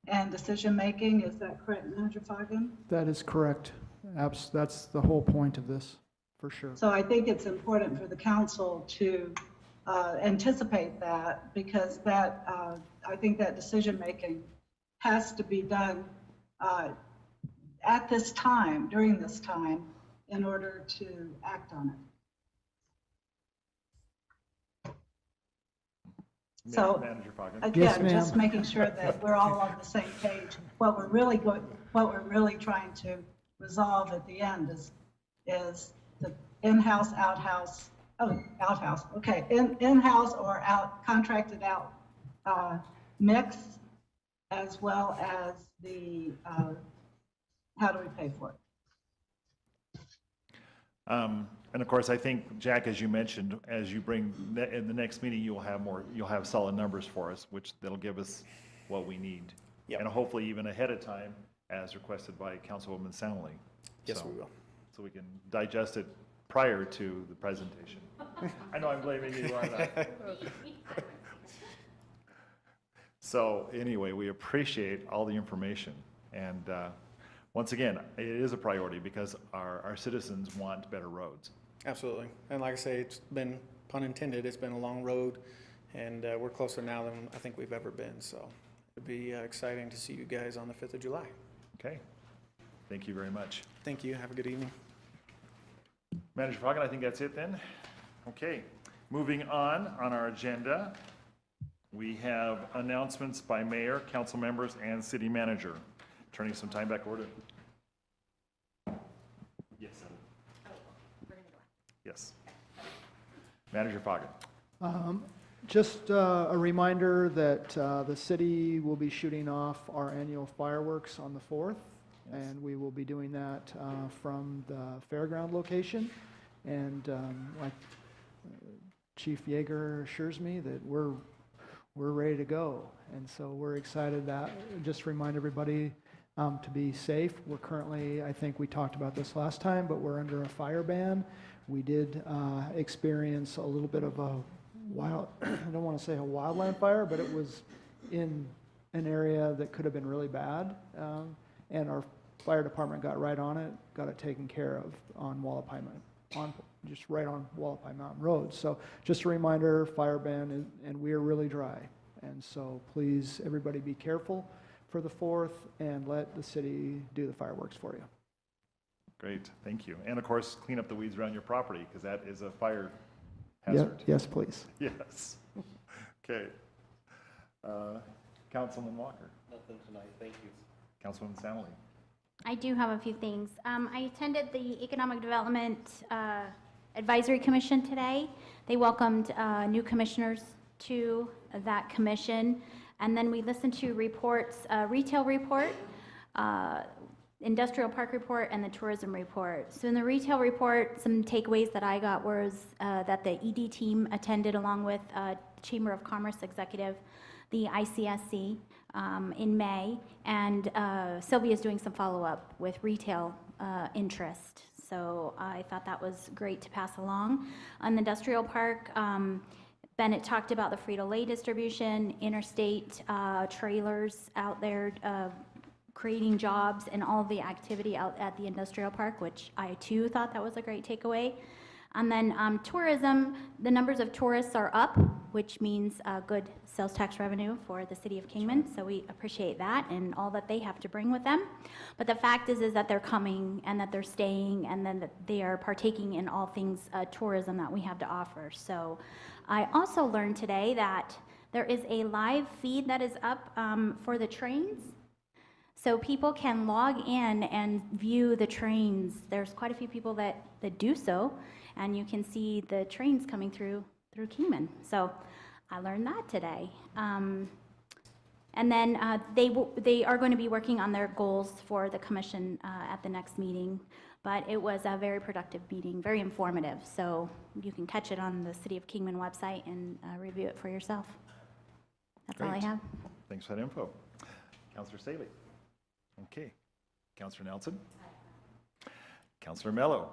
and decision-making. Is that correct, Manager Foggen? That is correct. That's the whole point of this, for sure. So I think it's important for the council to anticipate that, because that, I think that decision-making has to be done at this time, during this time, in order to act on it. So, Manager Foggen. Yes, again, just ma'am. making sure that we're all on the same page. What we're really trying to resolve at the end is the in-house, outhouse, okay, in-house or contracted out mix, as well as the, how do we pay for it? And of course, I think, Jack, as you mentioned, as you bring, in the next meeting, you'll have solid numbers for us, which that'll give us what we need. Yep. And hopefully even ahead of time, as requested by Councilwoman Soundly. Yes, So- we will. So we can digest it prior to the presentation. I know I'm blaming you on that. So anyway, we appreciate all the information. And once again, it is a priority because our citizens want better roads. Absolutely. And like I say, it's been, pun intended, it's been a long road, and we're closer now than I think we've ever been. So it'd be exciting to see you guys on the 5th of July. Okay? Thank you very much. Thank you. Have a good evening. Manager Foggen, I think that's it then. Okay, moving on our agenda, we have announcements by mayor, council members, and city manager. Turning some time back over to. Yes. Yes. Manager Foggen. Just a reminder that the city will be shooting off our annual fireworks on the 4th, and we will be doing that from the fairground location. And like Chief Yeager assures me that we're ready to go, and so we're excited. That just remind everybody to be safe. We're currently, I think we talked about this last time, but we're under a fire ban. We did experience a little bit of a wild, I don't want to say a wildland fire, but it was in an area that could have been really bad. And our fire department got right on it, got it taken care of on just right on Wallapai Mountain Road. So just a reminder, fire ban, and we are really dry. And so please, everybody be careful for the 4th and let the city do the fireworks for you. Great, thank you. And of course, clean up the weeds around your property, because that is a fire Yeah, hazard. yes, please. Yes. Okay. Councilman Walker, Nothing tonight, thank you. Councilwoman Soundly. I do have a few things. I attended the Economic Development Advisory Commission today. They welcomed new commissioners to that commission. And then we listened to reports, retail report, industrial park report, and the tourism report. So in the retail report, some takeaways that I got was that the ED team attended along with Chamber of Commerce executive, the ICSC, in May, and Sylvia's doing some follow-up with retail interest. So I thought that was great to pass along. On the industrial park, Bennett talked about the Frito-Lay distribution, interstate trailers out there creating jobs, and all the activity out at the industrial park, which I too thought that was a great takeaway. And then tourism, the numbers of tourists are up, which means good sales tax revenue for the city of Kingman. So we appreciate that and all that they have to bring with them. But the fact is that they're coming and that they're staying and then that they are partaking in all things tourism that we have to offer. So I also learned today that there is a live feed that is up for the trains. So people can log in and view the trains. There's quite a few people that do so, and you can see the trains coming through Kingman. So I learned that today. And then they are going to be working on their goals for the commission at the next meeting. But it was a very productive meeting, very informative. So you can catch it on the City of Kingman website and review it for yourself. That's all I Great. have. Thanks for that info. Counselor Staley. Okay. Counselor Nelson. Counselor Mello.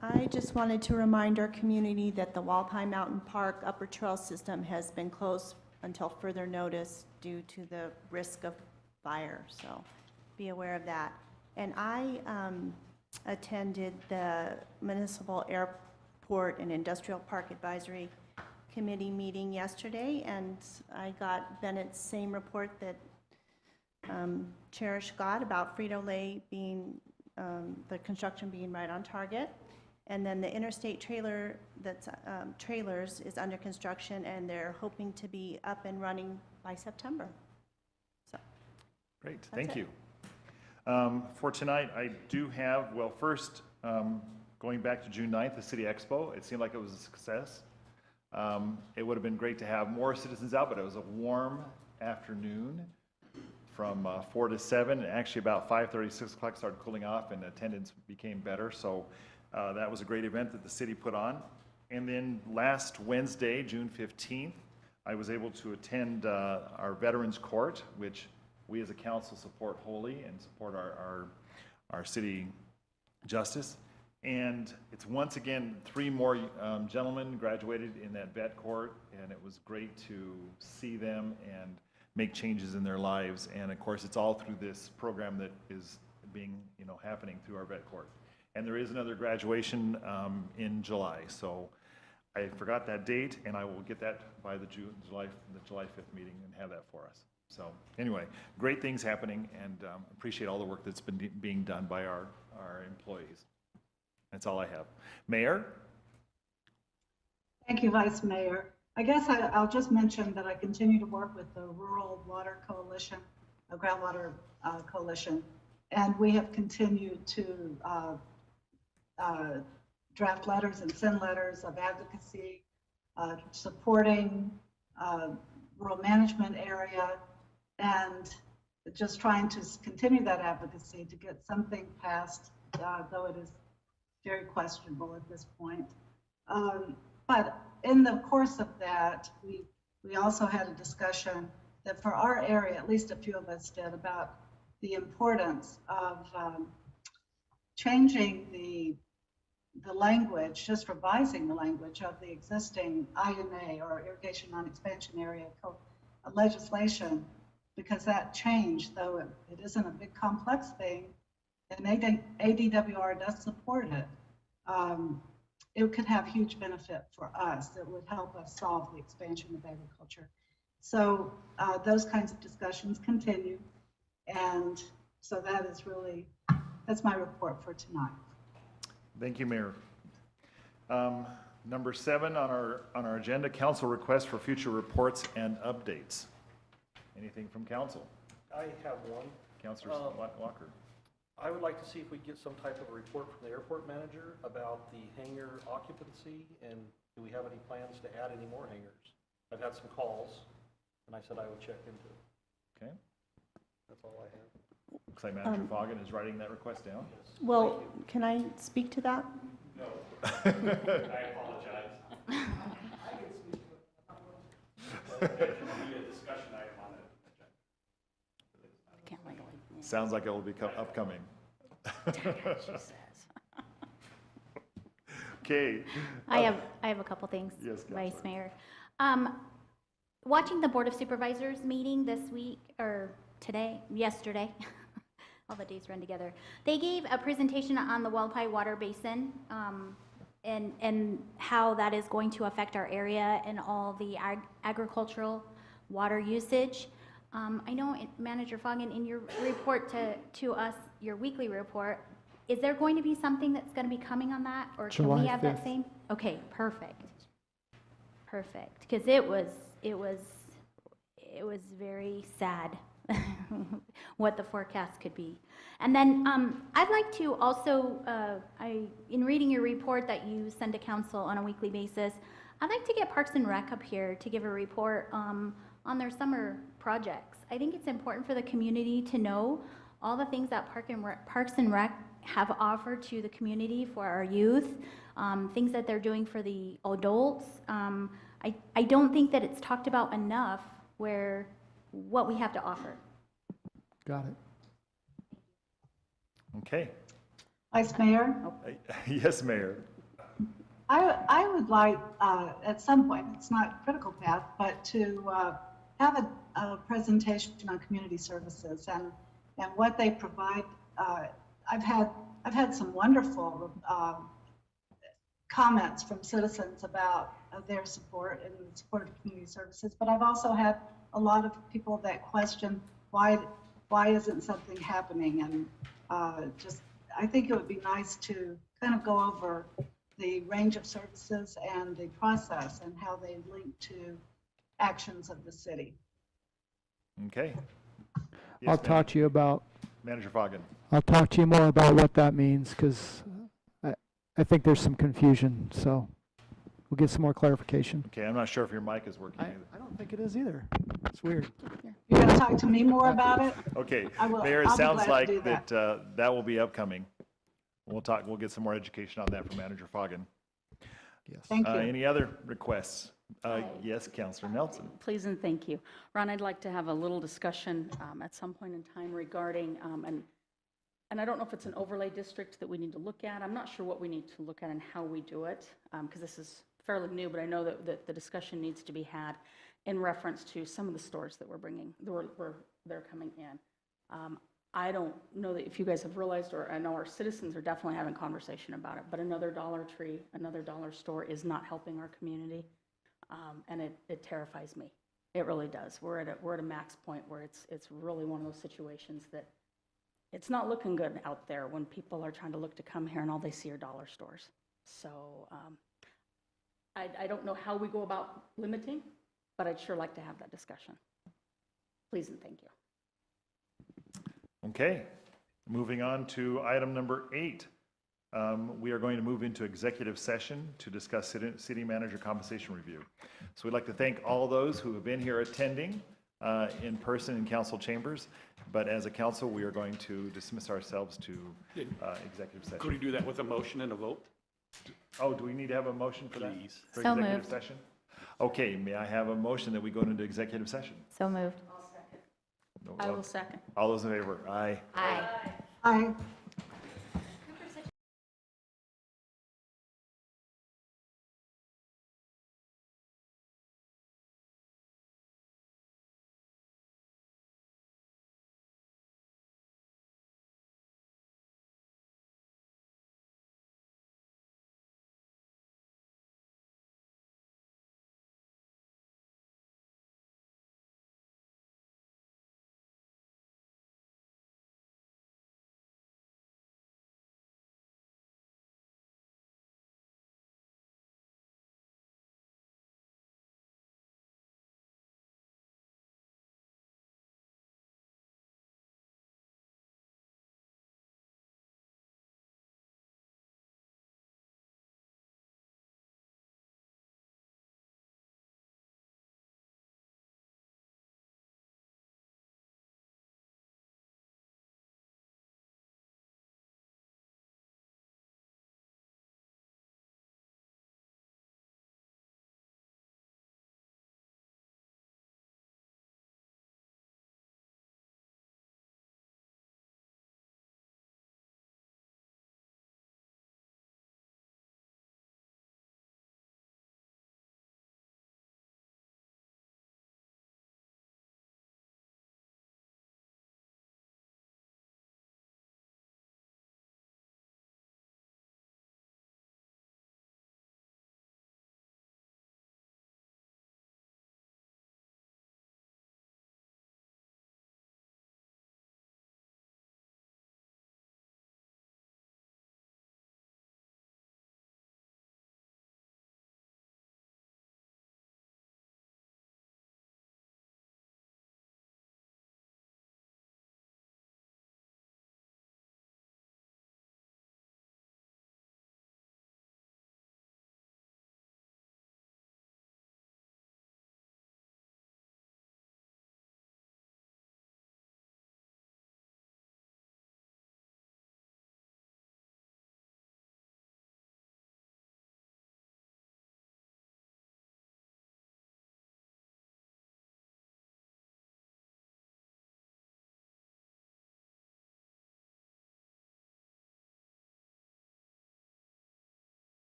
I just wanted to remind our community that the Waldheim Mountain Park Upper Trail System has been closed until further notice due to the risk of fire, so be aware of that. And I attended the Municipal Airport and Industrial Park Advisory Committee meeting yesterday, and I got Bennett's same report that Cherish got about Frito-Lay being, the construction being right on target. And then the interstate trailer that's, trailers is under construction, and they're hoping to be up and running by September. So, Great, That's thank it. you. For tonight, I do have, well, first, going back to June 9th, the City Expo, it seemed like it was a success. It would have been great to have more citizens out, but it was a warm afternoon from 4 to 7, and actually about 5:30, 6 o'clock started cooling off and attendance became better, so that was a great event that the city put on. And then last Wednesday, June 15th, I was able to attend our Veterans Court, which we as a council support wholly and support our city justice. And it's once again, 3 more gentlemen graduated in that vet court, and it was great to see them and make changes in their lives. And of course, it's all through this program that is being, happening through our vet court. And there is another graduation in July. So I forgot that date, and I will get that by the July 5th meeting and have that for us. So anyway, great things happening, and appreciate all the work that's been being done by our employees. That's all I have. Mayor? Thank you, Vice Mayor. I guess I'll just mention that I continue to work with the Rural Water Coalition, Groundwater Coalition, and we have continued to draft letters and send letters of advocacy, supporting rural management area, and just trying to continue that advocacy to get something passed, though it is very questionable at this point. But in the course of that, we also had a discussion that for our area, at least a few of us did, about the importance of changing the language, just revising the language of the existing INA, or Irrigation Non-Expansion Area legislation, because that change, though it isn't a big complex thing, and ADWR does support it, it could have huge benefit for us. It would help us solve the expansion of agriculture. So those kinds of discussions continue, and so that's my report for tonight. Thank you, Mayor. Number 7 on our agenda, council requests for future reports and updates. Anything from council? I have one. Councilor Walker. I would like to see if we get some type of a report from the airport manager about the hangar occupancy, and do we have any plans to add any more hangars? I've had some calls, and I said I would check into it. Okay. That's all I have. Looks like Manager Foggin is writing that request down. well, can I speak to that? I apologize. Can't legally. Yeah. Sounds like it will be upcoming. She says. Okay. I have a couple things, Yes, Vice Counselor. Mayor. Watching the Board of Supervisors meeting this week, or yesterday, all the days run together, they gave a presentation on the Wallapai Water Basin, and how that is going to affect our area and all the agricultural water usage. I know, Manager Foggen, in your report to us, your weekly report, is there going to be something that's going to be coming on that? Or can we July have that 5th. same? Okay, perfect. Perfect, because it was very sad what the forecast could be. And then I'd like to also, in reading your report that you send to council on a weekly basis, I'd like to get Parks and Rec up here to give a report on their summer projects. I think it's important for the community to know all the things that Parks and Rec have offered to the community for our youth, things that they're doing for the adults. I don't think that it's talked about enough what we have to offer. Got it. Okay. Vice Mayor, Yes, Mayor. I would like, at some point, it's not critical path, but to have a presentation on community services and what they provide. I've had some wonderful comments from citizens about their support and the support of community services, but I've also had a lot of people that question why isn't something happening, and I think it would be nice to kind of go over the range of services and the process and how they link to actions of the city. Okay. I'll talk to you about, Manager Foggen. I'll talk to you more about what that means, because I think there's some confusion, so we'll get some more clarification. Okay, I'm not sure if your mic is working either. I don't think it is either. It's weird. You're going to talk to me more about it? Okay, I will. Mayor, it I'll be sounds glad to do like that will be upcoming. We'll get some more education on that from Manager Foggen. Yes. Thank you. Any other requests? Yes, Councilor Nelson. Please and thank you. Ron, I'd like to have a little discussion at some point in time regarding, and I don't know if it's an overlay district that we need to look at. I'm not sure what we need to look at and how we do it, because this is fairly new, but I know that the discussion needs to be had in reference to some of the stores that they're coming in. I don't know that if you guys have realized, or I know our citizens are definitely having conversation about it, but another Dollar Tree, another dollar store is not helping our community, and it terrifies me. It really does. We're at a max point where it's really one of those situations that it's not looking good out there when people are trying to look to come here and all they see are dollar stores. So I don't know how we go about limiting, but I'd sure like to have that discussion. Please and thank you. Okay, moving on to item number 8. We are going to move into executive session to discuss city manager compensation review. So we'd like to thank all those who have been here attending in person in council chambers, but as a council, we are going to dismiss ourselves to executive session. Could we do that with a motion and a vote? Oh, do we need to have a motion for that? Please. For So executive moved. session? Okay, may I have a motion that we go into executive session? So moved. No, I will second. All those in favor? Aye. Aye. Aye.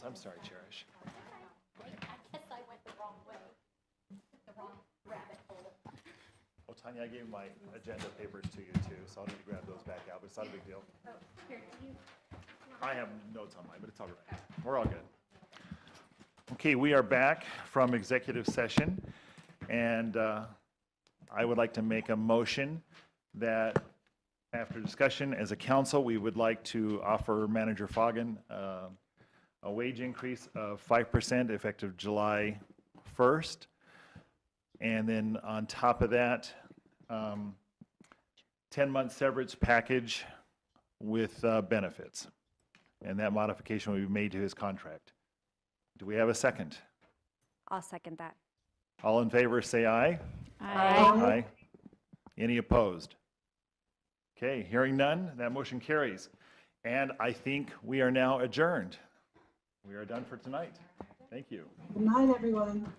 I'm sorry, Cherish. I guess I went the wrong way, the wrong rabbit hole. Oh, Tanya, I gave my agenda papers to you too, so I'll need to grab those back out, but it's not a big deal. Oh, here, do you? I have notes on mine, but it's all right. We're all good. Okay, we are back from executive session, and I would like to make a motion that after discussion as a council, we would like to offer Manager Foggin a wage increase of 5% effective July 1st. And then on top of that, 10-month severance package with benefits. And that modification will be made to his contract. Do we have a second? I'll second that. All in favor, say aye. Aye. Any opposed? Okay, hearing none, that motion carries. And I think we are now adjourned. We are done for tonight. Thank you. Good night, everyone.